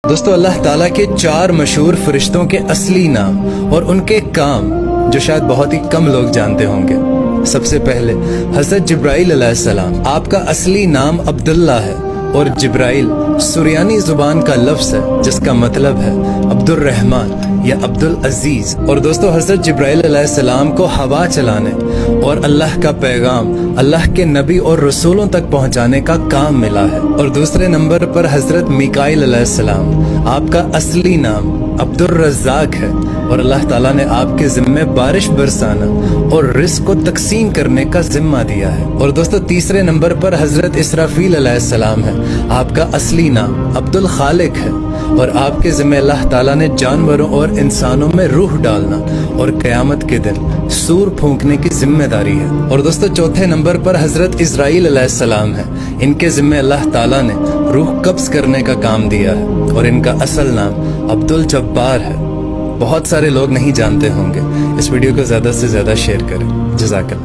دوستو اللہ تعالیٰ کے 4 مشہور فرشتوں کے اصلی نام اور ان کے کام جو شاید بہت ہی کم لوگ جانتے ہوں گے۔ سب سے پہلے حضرت جبرائیل علیہ السلام، آپ کا اصلی نام عبداللہ ہے اور جبرائیل سریانی زبان کا لفظ ہے جس کا مطلب ہے عبد الرحمن یا عبد العزیز۔ اور دوستو حضرت جبرائیل علیہ السلام کو ہوا چلانے اور اللہ کا پیغام اللہ کے نبی اور رسولوں تک پہنچانے کا کام ملا ہے۔ اور دوسرے نمبر پر حضرت میکائیل علیہ السلام، آپ کا اصلی نام عبد الرزاق ہے اور اللہ تعالیٰ نے آپ کے ذمے بارش برسانا اور رزق کو تقسیم کرنے کا ذمہ دیا ہے۔ اور دوستو تیسرے نمبر پر حضرت اسرافیل علیہ السلام ہے، آپ کا اصلی نام عبد الخالق ہے اور آپ کے ذمہ اللہ تعالیٰ نے جانوروں اور انسانوں میں روح ڈالنا اور قیامت کے دن سور پھونکنے کی ذمہ داری ہے۔ اور دوستو چوتھے نمبر پر حضرت اسرائیل علیہ السلام ہے، ان کے ذمہ اللہ تعالیٰ نے روح قبض کرنے کا کام دیا ہے اور ان کا اصل نام عبد الجبار ہے۔ بہت سارے لوگ نہیں جانتے ہوں گے، اس ویڈیو کو زیادہ سے زیادہ شیئر کریں۔ جزاک اللہ۔